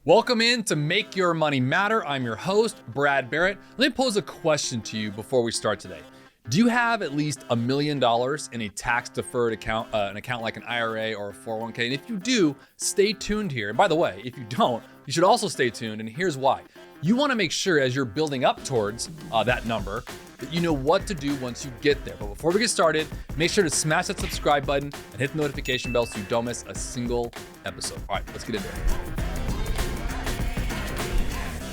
Welcome in to Make Your Money Matter. I'm your host, Brad Barrett. Let me pose a question to you before we start today. Do you have at least $1 million in a tax-deferred account, an account like an IRA or a 401k? And if you do, stay tuned here. And by the way, if you don't, you should also stay tuned. And here's why. You want to make sure as you're building up towards that number that you know what to do once you get there. But before we get started, make sure to smash that subscribe button and hit the notification bell so you don't miss a single episode. All right, let's get into it.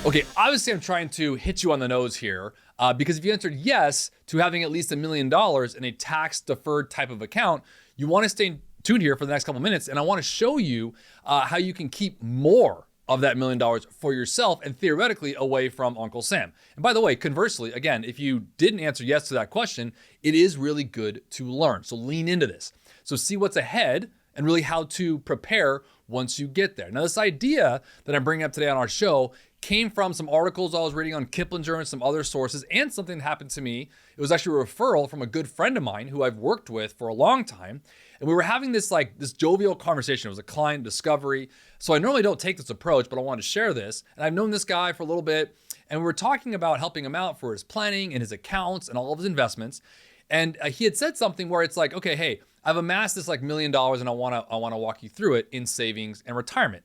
Okay, obviously I'm trying to hit you on the nose here because if you answered yes to having at least $1 million in a tax-deferred type of account, you want to stay tuned here for the next couple minutes, and I want to show you how you can keep more of that $1 million for yourself and theoretically away from Uncle Sam. And by the way, conversely, again, if you didn't answer yes to that question, it is really good to learn. So lean into this. So see what's ahead and really how to prepare once you get there. Now, this idea that I'm bringing up today on our show came from some articles I was reading on Kiplinger and some other sources, and something that happened to me. It was actually a referral from a good friend of mine who I've worked with for a long time. And we were having this jovial conversation. It was a client discovery. So I normally don't take this approach, but I wanted to share this. And I've known this guy for a little bit, and we were talking about helping him out for his planning and his accounts and all of his investments. And he had said something where it's like, okay, hey, I've amassed this $1 million and I want to walk you through it in savings and retirement.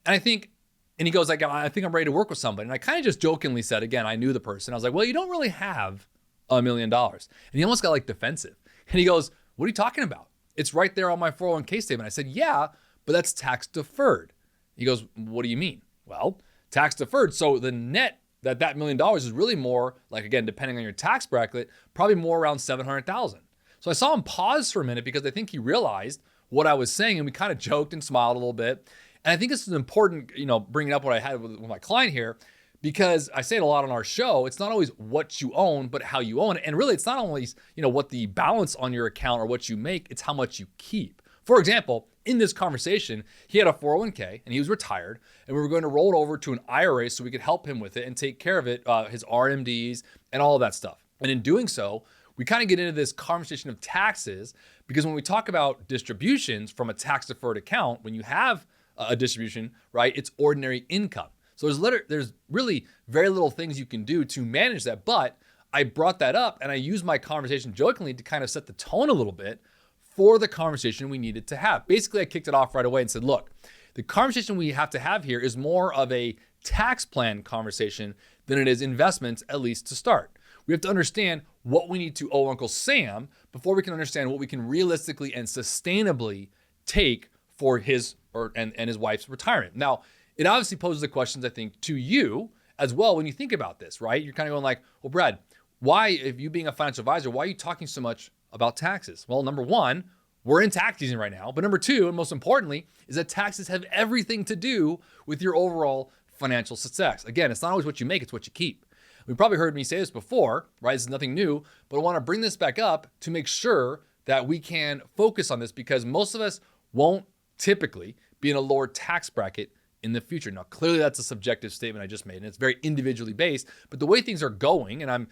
And he goes like, I think I'm ready to work with somebody. And I kind of just jokingly said, again, I knew the person. I was like, well, you don't really have $1 million. And he almost got defensive. And he goes, what are you talking about? It's right there on my 401k statement. I said, yeah, but that's tax deferred. He goes, what do you mean? Well, tax deferred. So the net that $1 million is really more like, again, depending on your tax bracket, probably more around 700,000. So I saw him pause for a minute because I think he realized what I was saying, and we kind of joked and smiled a little bit. And I think this is important, bringing up what I had with my client here, because I say it a lot on our show. It's not always what you own, but how you own it. And really, it's not always, what the balance on your account or what you make, it's how much you keep. For example, in this conversation, he had a 401k and he was retired, and we were going to roll it over to an IRA so we could help him with it and take care of it, his RMDs and all of that stuff. And in doing so, we kind of get into this conversation of taxes, because when we talk about distributions from a tax deferred account, when you have a distribution, right, it's ordinary income. So there's really very little things you can do to manage that. But I brought that up and I used my conversation jokingly to kind of set the tone a little bit for the conversation we needed to have. Basically, I kicked it off right away and said, look, the conversation we have to have here is more of a tax plan conversation than it is investments, at least to start. We have to understand what we need to owe Uncle Sam before we can understand what we can realistically and sustainably take for his and his wife's retirement. Now, it obviously poses the questions, I think, to you as well when you think about this, right? You're kind of going like, well, Brad, why, if you being a financial advisor, why are you talking so much about taxes? Well, number one, we're in tax season right now. But number two, and most importantly, is that taxes have everything to do with your overall financial success. Again, it's not always what you make, it's what you keep. We've probably heard me say this before, right? This is nothing new, but I want to bring this back up to make sure that we can focus on this, because most of us won't typically be in a lower tax bracket in the future. Now, clearly that's a subjective statement I just made, and it's very individually based, but the way things are going, and I'm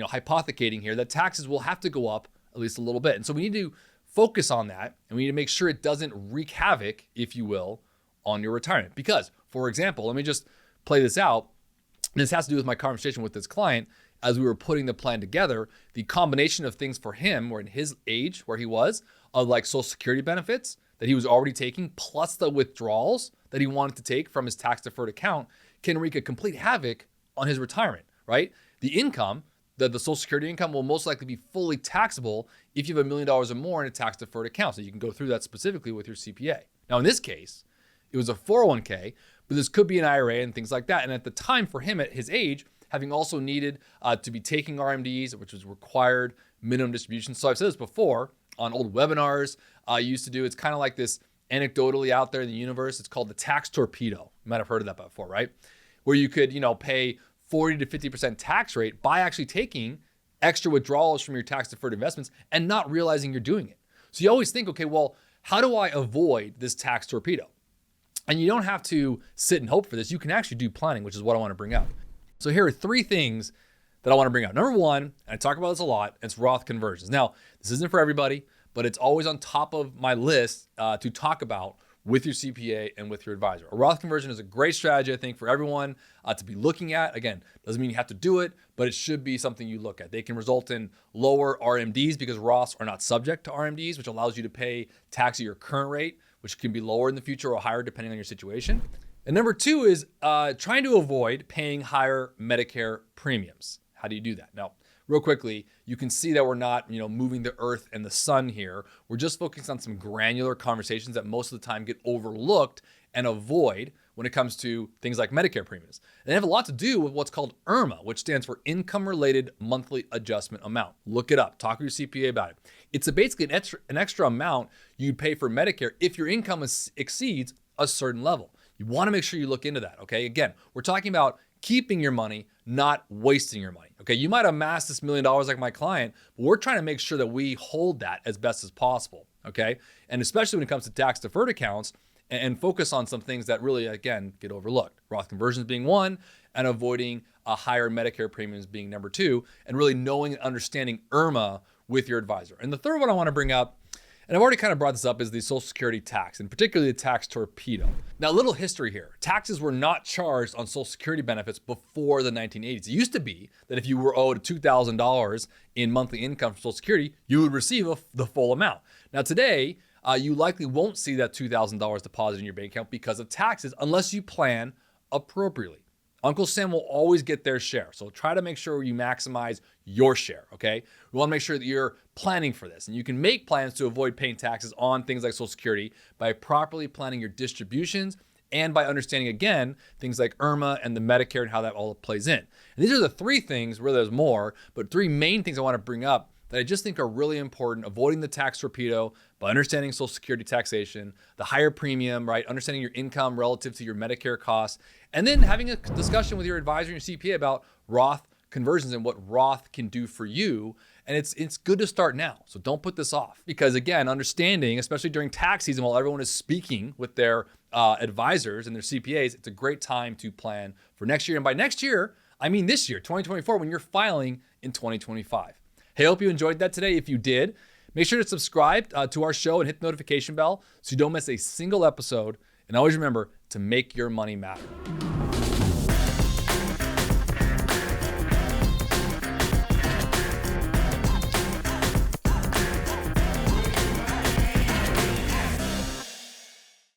hypothecating here, that taxes will have to go up at least a little bit. And so we need to focus on that, and we need to make sure it doesn't wreak havoc, if you will, on your retirement. Because, for example, let me just play this out. This has to do with my conversation with this client as we were putting the plan together. The combination of things for him were in his age, where he was, of Social Security benefits that he was already taking, plus the withdrawals that he wanted to take from his tax deferred account, can wreak a complete havoc on his retirement, right? The income, the Social Security income, will most likely be fully taxable if you have $1 million or more in a tax deferred account. So you can go through that specifically with your CPA. Now, in this case, it was a 401k, but this could be an IRA and things like that. And at the time, for him at his age, having also needed to be taking RMDs, which was required minimum distribution. So I've said this before on old webinars I used to do. It's kind of like this anecdotally out there in the universe. It's called the tax torpedo. You might have heard of that before, right? Where you could, pay 40 to 50% tax rate by actually taking extra withdrawals from your tax deferred investments and not realizing you're doing it. So you always think, okay, well, how do I avoid this tax torpedo? And you don't have to sit and hope for this. You can actually do planning, which is what I want to bring up. So here are 3 things that I want to bring up. Number one, and I talk about this a lot, it's Roth conversions. Now, this isn't for everybody, but it's always on top of my list to talk about with your CPA and with your advisor. A Roth conversion is a great strategy, I think, for everyone to be looking at. Again, doesn't mean you have to do it, but it should be something you look at. They can result in lower RMDs because Roths are not subject to RMDs, which allows you to pay tax at your current rate, which can be lower in the future or higher depending on your situation. And number two is trying to avoid paying higher Medicare premiums. How do you do that? Now, real quickly, you can see that we're not, moving the earth and the sun here. We're just focusing on some granular conversations that most of the time get overlooked and avoid when it comes to things like Medicare premiums. And they have a lot to do with what's called IRMA, which stands for Income Related Monthly Adjustment Amount. Look it up. Talk to your CPA about it. It's basically an extra amount you'd pay for Medicare if your income exceeds a certain level. You want to make sure you look into that, okay? Again, we're talking about keeping your money, not wasting your money, okay? You might amass this $1 million like my client, but we're trying to make sure that we hold that as best as possible, okay? And especially when it comes to tax deferred accounts, and focus on some things that really, again, get overlooked. Roth conversions being one, and avoiding a higher Medicare premiums being number two, and really knowing and understanding IRMA with your advisor. And the third one I want to bring up, and I've already kind of brought this up, is the Social Security tax, and particularly the tax torpedo. Now, a little history here. Taxes were not charged on Social Security benefits before the 1980s. It used to be that if you were owed $2,000 in monthly income from Social Security, you would receive the full amount. Now, today, you likely won't see that $2,000 deposit in your bank account because of taxes unless you plan appropriately. Uncle Sam will always get their share. So try to make sure you maximize your share, okay? We want to make sure that you're planning for this. And you can make plans to avoid paying taxes on things like Social Security by properly planning your distributions and by understanding, again, things like IRMA and the Medicare and how that all plays in. And these are the three things, where there's more, but three main things I want to bring up that I just think are really important. Avoiding the tax torpedo by understanding Social Security taxation, the higher premium, right? Understanding your income relative to your Medicare costs, and then having a discussion with your advisor and your CPA about Roth conversions and what Roth can do for you. And it's good to start now. So don't put this off, because again, understanding, especially during tax season while everyone is speaking with their advisors and their CPAs, it's a great time to plan for next year. And by next year, I mean this year, 2024, when you're filing in 2025. Hey, I hope you enjoyed that today. If you did, make sure to subscribe to our show and hit the notification bell so you don't miss a single episode. And always remember to make your money matter.